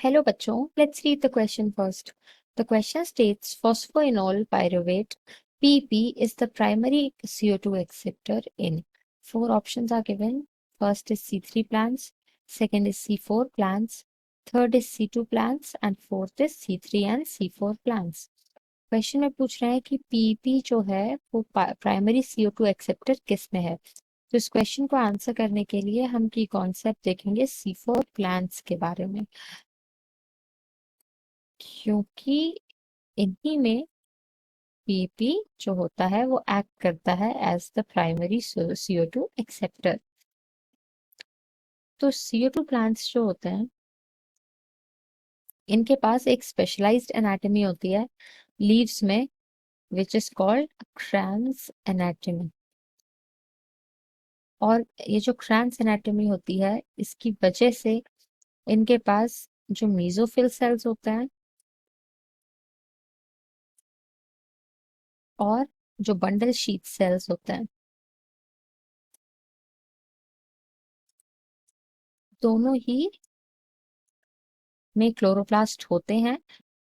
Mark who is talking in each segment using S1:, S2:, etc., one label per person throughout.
S1: Hello बच्चों, let's read the question first. The question states phosphoenol pyruvate PP is the primary CO2 acceptor in. Four options are given. First is C3 plants, second is C4 plants, third is C2 plants and fourth is C3 and C4 plants. Question में पूछ रहे हैं कि PP जो है वो primary CO2 acceptor किस में है। तो इस क्वेश्चन को आंसर करने के लिए हम की कॉन्सेप्ट देखेंगे C4 प्लांट्स के बारे में, क्योंकि इन्हीं में पीपी जो होता है वो एक्ट करता है as the primary CO2 acceptor. तो CO2 प्लांट्स जो होते हैं इनके पास एक स्पेशलाइज्ड एनाटॉमी होती है लीव्स में, विच इज कॉल्ड क्रैन्स एनाटॉमी। और ये जो क्रैन्स एनाटॉमी होती है इसकी वजह से इनके पास जो मेसोफिल सेल्स होते हैं और जो बंडल शीथ सेल्स होते हैं दोनों ही में क्लोरोप्लास्ट होते हैं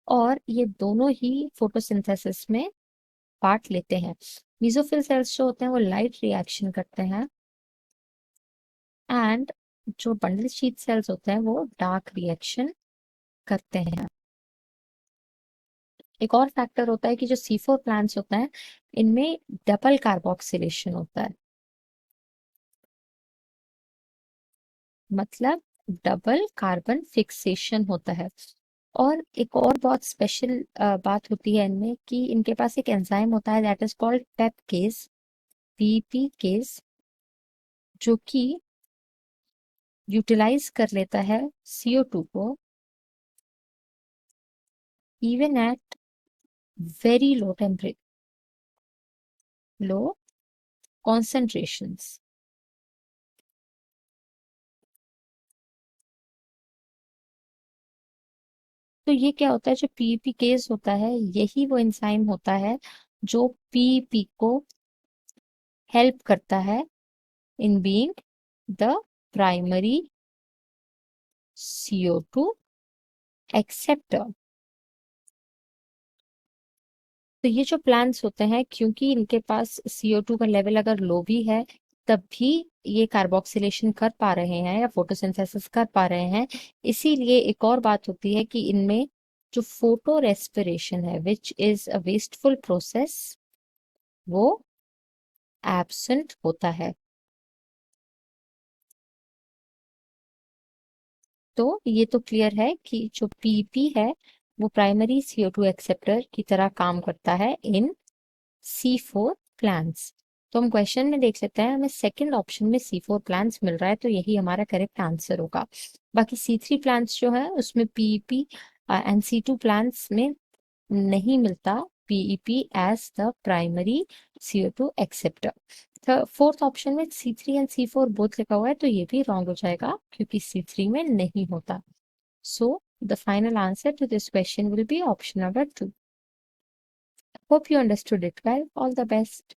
S1: और ये दोनों ही फोटोसिंथेसिस में पार्ट लेते हैं। मेसोफिल सेल्स जो होते हैं वो लाइट रिएक्शन करते हैं एंड जो बंडल शीथ सेल्स होते हैं वो डार्क रिएक्शन करते हैं। एक और फैक्टर होता है कि जो C4 प्लांट्स होते हैं इनमें डबल कार्बोक्सिलेशन होता है, मतलब डबल कार्बन फिक्सेशन होता है। और एक और बहुत स्पेशल बात होती है इनमें कि इनके पास एक एंजाइम होता है that is called PEPcase, PP case, जो कि यूटिलाइज कर लेता है CO2 को even at very low concentrations. तो ये क्या होता है, जो पीपी केस होता है यही वो एंजाइम होता है जो पीपी को हेल्प करता है in being the primary CO2 acceptor। तो ये जो प्लांट्स होते हैं क्योंकि इनके पास CO2 का लेवल अगर लो भी है तब भी ये कार्बोक्सिलेशन कर पा रहे हैं या फोटोसिंथेसिस कर पा रहे हैं। इसीलिए एक और बात होती है कि इनमें जो फोटो रेस्पिरेशन है which is a wasteful process वो एब्सेंट होता है। तो ये तो क्लियर है कि जो पीपी है वो प्राइमरी CO2 एक्सेप्टर की तरह काम करता है इन C4 प्लांट्स। तो हम क्वेश्चन में देख सकते हैं हमें सेकंड ऑप्शन में C4 प्लांट्स मिल रहा है, तो यही हमारा करेक्ट आंसर होगा। बाकी C3 प्लांट्स जो है उसमें पीईपी एंड C2 प्लांट्स में नहीं मिलता PEP as the primary CO2 acceptor. Fourth option में C3 एंड C4 बोथ लिखा हुआ है, तो ये भी रॉन्ग हो जाएगा क्योंकि C3 में नहीं होता। So the final answer to this question will be option number 2। Hope you understood it well. All the best.